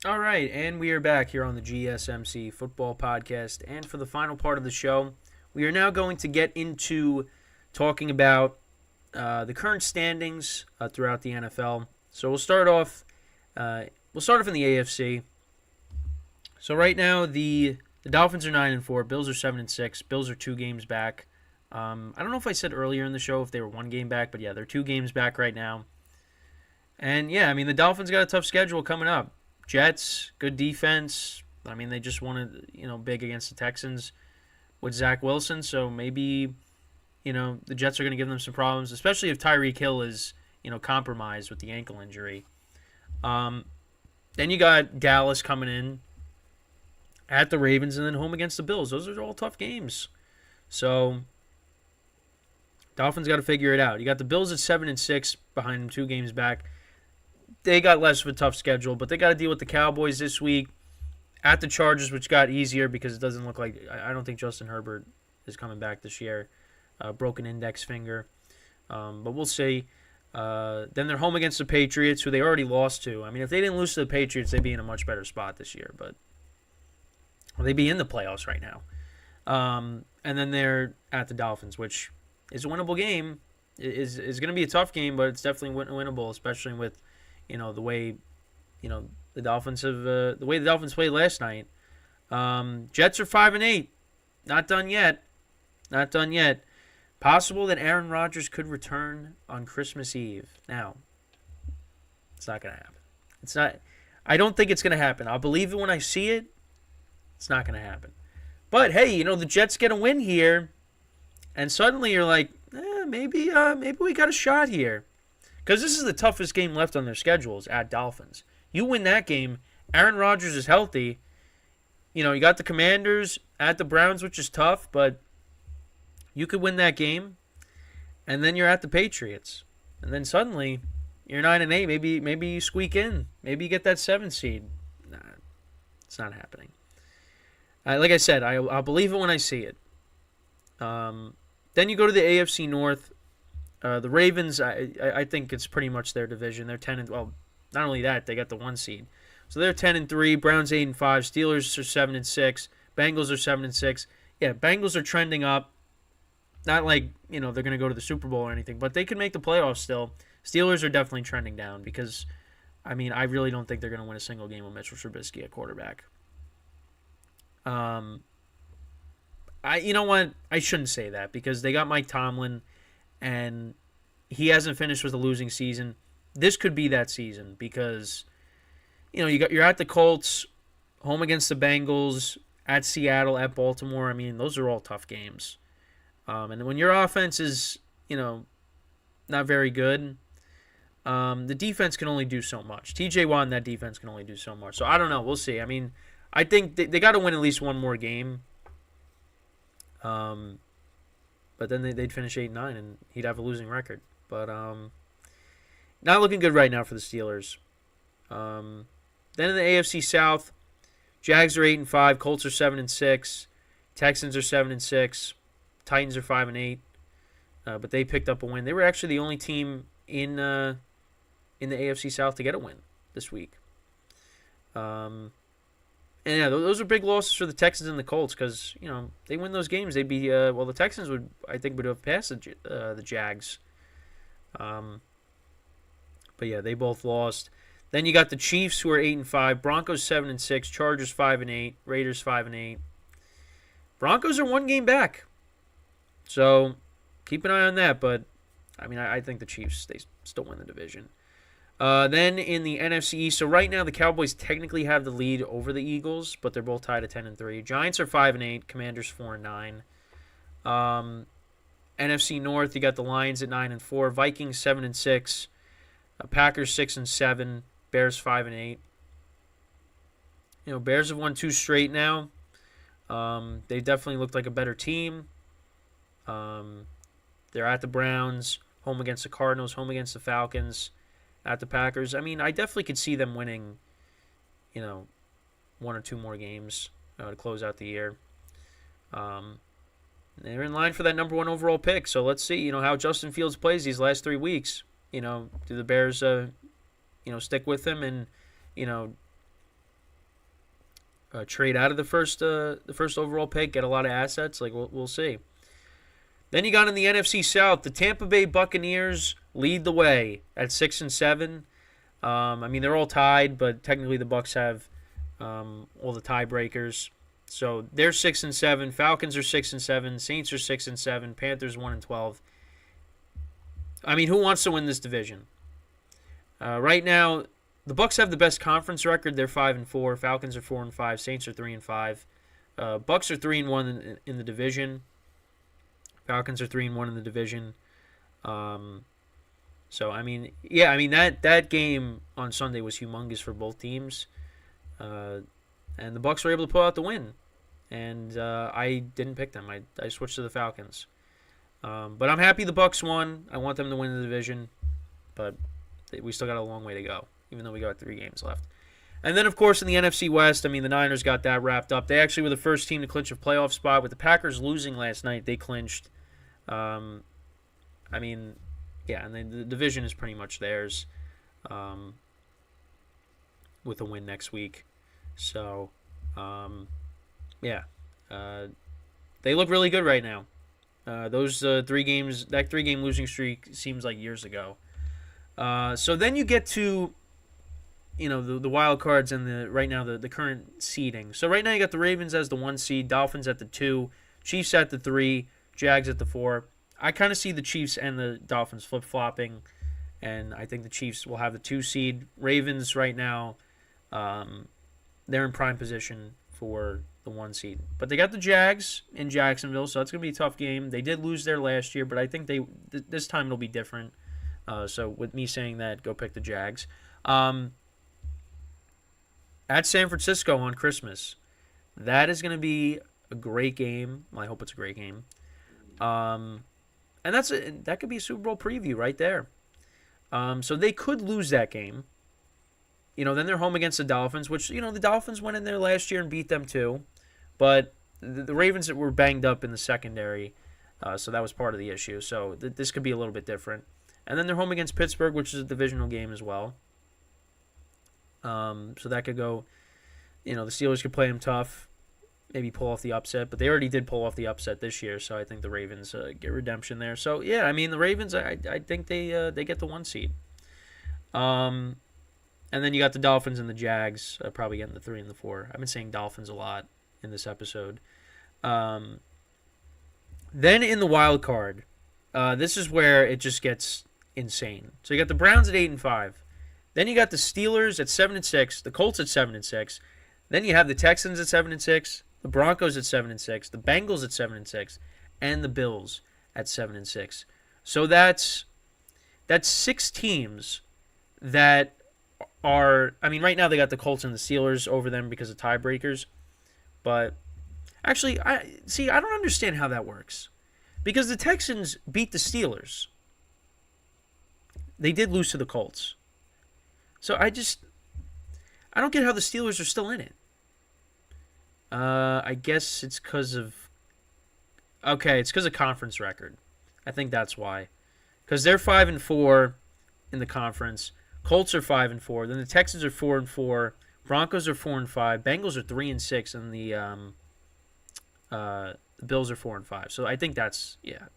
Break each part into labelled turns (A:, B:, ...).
A: All right, and we are back here on the GSMC Football Podcast. And for the final part of the show, we are now going to get into talking about the current standings throughout the NFL. So we'll start off. In the AFC. So right now the Dolphins are 9-4, Bills are 7-6. Bills are 2 games back. I don't know if I said earlier in the show if they were 1 game back, but yeah, they're 2 games back right now. And yeah, I mean the Dolphins got a tough schedule coming up. Jets, good defense. I mean, they just won, big against the Texans with Zach Wilson. So maybe, the Jets are going to give them some problems, especially if Tyreek Hill is, compromised with the ankle injury. Then you got Dallas coming in at the Ravens and then home against the Bills. Those are all tough games. So Dolphins got to figure it out. You got the Bills at 7-6 behind them, 2 games back. They got less of a tough schedule, but they got to deal with the Cowboys this week at the Chargers, which got easier because it doesn't look like – I don't think Justin Herbert is coming back this year. Broken index finger. But we'll see. Then they're home against the Patriots, who they already lost to. I mean, if they didn't lose to the Patriots, they'd be in a much better spot this year. But they'd be in the playoffs right now. And then they're at the Dolphins, which is a winnable game. Is going to be a tough game, but it's definitely winnable, especially with – the way, the Dolphins played last night. Jets are 5-8, not done yet. Possible that Aaron Rodgers could return on Christmas Eve. Now, it's not gonna happen. It's not. I don't think it's gonna happen. I'll believe it when I see it. It's not gonna happen. But hey, the Jets get a win here, and suddenly you're like, maybe we got a shot here. Because this is the toughest game left on their schedules at Dolphins. You win that game, Aaron Rodgers is healthy. You got the Commanders at the Browns, which is tough, but you could win that game. And then you're at the Patriots. And then suddenly, you're 9-8. Maybe you squeak in. Maybe you get that 7 seed. Nah, it's not happening. Like I said, I'll believe it when I see it. Then you go to the AFC North. The Ravens, I think it's pretty much their division. They're 10 and well, not only that, they got the 1 seed, so they're 10-3. Browns 8-5. Steelers are 7-6. Bengals are 7-6. Yeah, Bengals are trending up. Not like they're going to go to the Super Bowl or anything, but they could make the playoffs still. Steelers are definitely trending down because, I really don't think they're going to win a single game with Mitchell Trubisky at quarterback. You know what? I shouldn't say that because they got Mike Tomlin. And he hasn't finished with a losing season. This could be that season because, you're at the Colts, home against the Bengals, at Seattle, at Baltimore. Those are all tough games. And when your offense is, not very good, the defense can only do so much. TJ Watt and that defense can only do so much. So I don't know. We'll see. I think they got to win at least one more game. But then they'd finish 8-9 and he'd have a losing record. But not looking good right now for the Steelers. Then in the AFC South, Jags are 8-5, Colts are 7-6, Texans are 7-6, Titans are 5-8. But they picked up a win. They were actually the only team in the AFC South to get a win this week. And yeah, those are big losses for the Texans and the Colts because, they win those games. They'd be, the Texans would have passed the Jags. But yeah, they both lost. Then you got the Chiefs who are 8-5, Broncos 7-6, Chargers 5-8, Raiders 5-8. Broncos are 1 game back. So keep an eye on that. But, I think the Chiefs, they still win the division. Then in the NFC East, so right now the Cowboys technically have the lead over the Eagles, but they're both tied at 10-3. Giants are 5-8, Commanders 4-9. NFC North, you got the Lions at 9-4, Vikings 7-6, Packers 6-7, Bears 5-8. Bears have won 2 straight now. They definitely looked like a better team. They're at the Browns, home against the Cardinals, home against the Falcons. At the Packers, I definitely could see them winning, 1 or 2 more games to close out the year. They're in line for that number 1 overall pick. So let's see, how Justin Fields plays these last 3 weeks. Do the Bears, stick with him and, trade out of the first overall pick, get a lot of assets. Like we'll see. Then you got in the NFC South, the Tampa Bay Buccaneers lead the way at 6-7. I mean, they're all tied, but technically the Bucs have all the tiebreakers. So they're 6-7. Falcons are 6-7. Saints are 6-7. Panthers 1-12. I mean, who wants to win this division? Right now, the Bucs have the best conference record. They're 5-4. Falcons are 4-5. Saints are 3-5. Bucs are 3-1 in the division. Falcons are 3-1 in the division. So I mean, yeah, I mean that game on Sunday was humongous for both teams, and the Bucs were able to pull out the win. And I didn't pick them. I switched to the Falcons. But I'm happy the Bucs won. I want them to win the division, but we still got a long way to go, even though we got 3 games left. And then, of course, in the NFC West, I mean, the Niners got that wrapped up. They actually were the first team to clinch a playoff spot. With the Packers losing last night, they clinched. I mean, yeah, and then the division is pretty much theirs with a win next week. So, yeah, they look really good right now. Those 3 games, that 3-game losing streak seems like years ago. So then you get to, the wild cards and right now the current seeding. So right now you got the Ravens as the 1 seed, Dolphins at the 2, Chiefs at the 3, Jags at the 4. I kind of see the Chiefs and the Dolphins flip-flopping, and I think the Chiefs will have the 2 seed. Ravens right now, they're in prime position for the 1 seed. But they got the Jags in Jacksonville, so that's going to be a tough game. They did lose there last year, but I think this time it'll be different. So with me saying that, go pick the Jags. At San Francisco on Christmas. That is going to be a great game. Well, I hope it's a great game. And that could be a Super Bowl preview right there. So they could lose that game. Then they're home against the Dolphins, which, the Dolphins went in there last year and beat them too. But the Ravens were banged up in the secondary, so that was part of the issue. So this could be a little bit different. And then they're home against Pittsburgh, which is a divisional game as well. So that could go, the Steelers could play them tough, maybe pull off the upset. But they already did pull off the upset this year, so I think the Ravens get redemption there. So, yeah, I mean, the Ravens, I think they get the 1 seed. And then you got the Dolphins and the Jags probably getting the 3 and the 4. I've been saying Dolphins a lot in this episode. Then in the wild card, this is where it just gets insane. So you got the Browns at 8-5. Then you got the Steelers at 7-6, the Colts at 7-6. Then you have the Texans at 7-6, the Broncos at 7-6, the Bengals at 7-6, and the Bills at 7-6. So that's 6 teams that are, I mean, right now they got the Colts and the Steelers over them because of tiebreakers. But actually, I don't understand how that works. Because the Texans beat the Steelers. They did lose to the Colts. So I don't get how the Steelers are still in it. I guess it's because of conference record. I think that's why. Because they're 5-4 in the conference. Colts are 5-4. Then the Texans are 4-4. Broncos are 4-5. Bengals are 3-6, and the Bills are 4-5. So I think that's, yeah.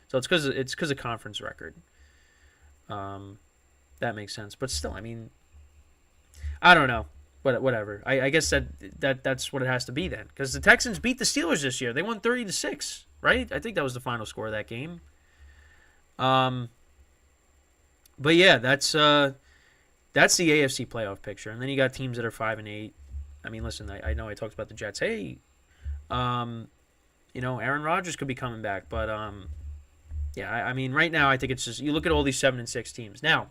A: So it's because of conference record. That makes sense. But still, I mean, I don't know. Whatever. I guess that's what it has to be then. Because the Texans beat the Steelers this year. They won 30-6, right? I think that was the final score of that game. But yeah, that's the AFC playoff picture. And then you got teams that are 5-8. I mean, listen, I know I talked about the Jets. Hey, Aaron Rodgers could be coming back. But, yeah, I mean, right now I think it's just, you look at all these 7-6 teams. Now,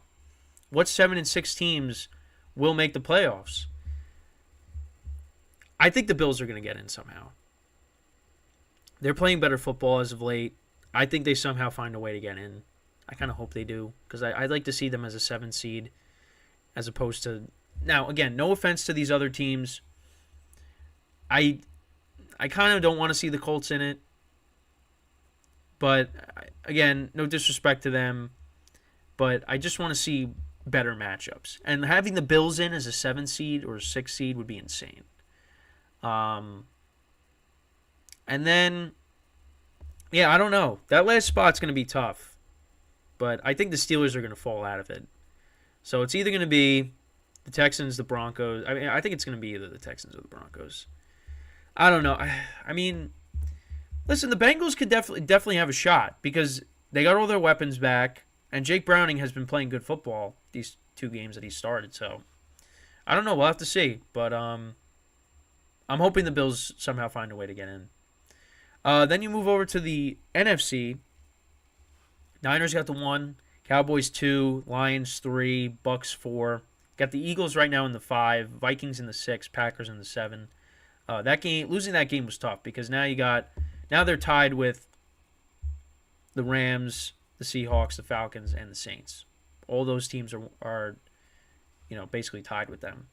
A: what 7-6 teams will make the playoffs? I think the Bills are going to get in somehow. They're playing better football as of late. I think they somehow find a way to get in. I kind of hope they do, because I'd like to see them as a 7 seed as opposed to... Now, again, no offense to these other teams. I kind of don't want to see the Colts in it. But, again, no disrespect to them. But I just want to see better matchups. And having the Bills in as a 7 seed or a 6 seed would be insane. And then, yeah, I don't know. That last spot's going to be tough. But I think the Steelers are going to fall out of it. So it's either going to be the Texans, the Broncos. I mean, I think it's going to be either the Texans or the Broncos. I don't know. I mean, listen, the Bengals could definitely have a shot because they got all their weapons back, and Jake Browning has been playing good football these 2 games that he started. So I don't know. We'll have to see. But I'm hoping the Bills somehow find a way to get in. Then you move over to the NFC. Niners got the 1, Cowboys 2, Lions 3, Bucks 4. Got the Eagles right now in the 5, Vikings in the 6, Packers in the 7. Losing that game was tough because now they're tied with the Rams, the Seahawks, the Falcons, and the Saints. All those teams are basically tied with them.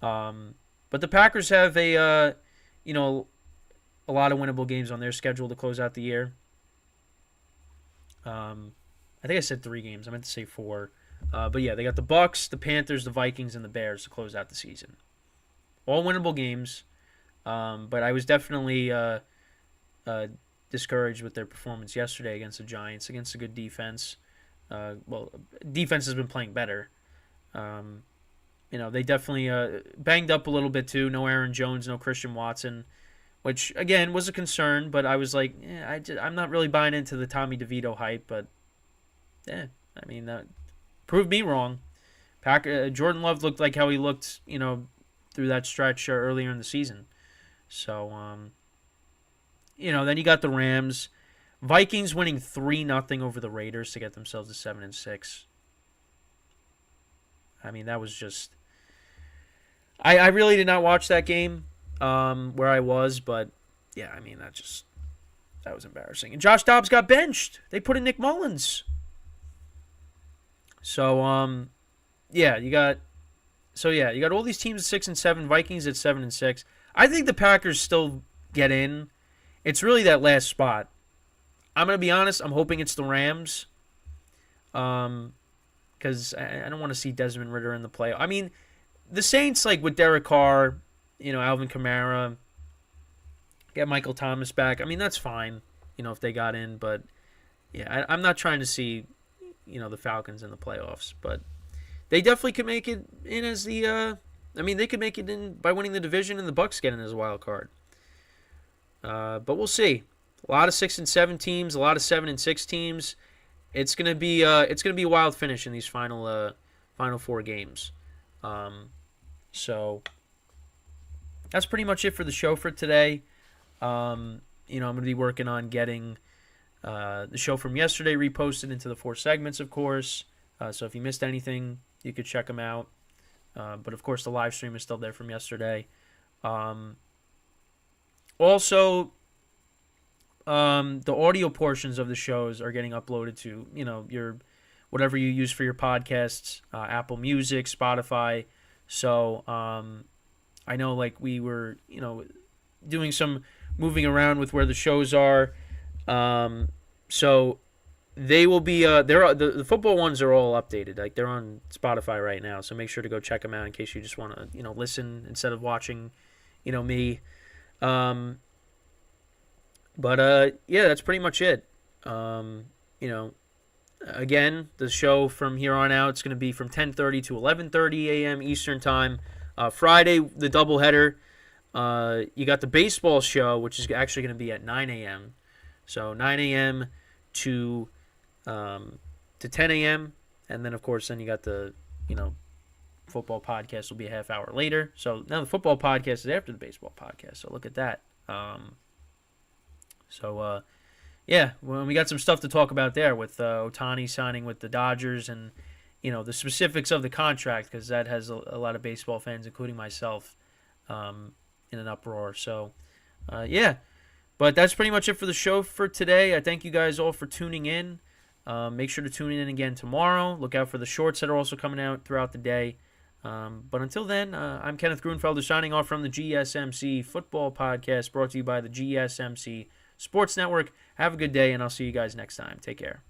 A: But the Packers have a lot of winnable games on their schedule to close out the year. I think I said 3 games. I meant to say 4. But yeah, they got the Bucks, the Panthers, the Vikings, and the Bears to close out the season. All winnable games. But I was definitely discouraged with their performance yesterday against the Giants, against a good defense. Defense has been playing better. They definitely banged up a little bit too. No Aaron Jones, no Christian Watson, which, again, was a concern. But I was like, I'm not really buying into the Tommy DeVito hype. But, that proved me wrong. Jordan Love looked like how he looked, through that stretch earlier in the season. So, then you got the Rams. Vikings winning 3-0 over the Raiders to get themselves to 7-6. I mean, that was just... I really did not watch that game where I was, but, yeah, I mean, that was embarrassing. And Josh Dobbs got benched. They put in Nick Mullins. So, you got all these teams at 6-7, Vikings at 7-6. I think the Packers still get in. It's really that last spot. I'm going to be honest, I'm hoping it's the Rams. Because I don't want to see Desmond Ridder in the play. I mean, the Saints, like with Derek Carr, Alvin Kamara, get Michael Thomas back. I mean, that's fine, if they got in. But, yeah, I'm not trying to see, the Falcons in the playoffs. But they definitely could make it in as the they could make it in by winning the division and the Bucks get in as a wild card. But we'll see. A lot of 6-7 teams, a lot of 7-6 teams. It's gonna be a wild finish in these final 4 games. So that's pretty much it for the show for today. I'm gonna be working on getting the show from yesterday reposted into the 4 segments, of course. So if you missed anything, you could check them out. But of course, the live stream is still there from yesterday. Also, the audio portions of the shows are getting uploaded to, your whatever you use for your podcasts, Apple Music, Spotify. So I know, like, we were, doing some moving around with where the shows are. So they will be the football ones are all updated. Like, they're on Spotify right now. So make sure to go check them out in case you just want to, listen instead of watching, me. But that's pretty much it. Again, the show from here on out, it's going to be from 10:30 to 11:30 a.m. Eastern Time. Friday, the doubleheader. You got the baseball show, which is actually going to be at 9 a.m. So 9 a.m. to 10 a.m. And then, of course, then you got the, football podcast will be a half hour later. So now the football podcast is after the baseball podcast. So look at that. Well, we got some stuff to talk about there with Ohtani signing with the Dodgers and, the specifics of the contract, because that has a lot of baseball fans, including myself, in an uproar. So, but that's pretty much it for the show for today. I thank you guys all for tuning in. Make sure to tune in again tomorrow. Look out for the shorts that are also coming out throughout the day. But until then, I'm Kenneth Grunfelder signing off from the GSMC Football Podcast, brought to you by the GSMC Sports Network. Have a good day, and I'll see you guys next time. Take care.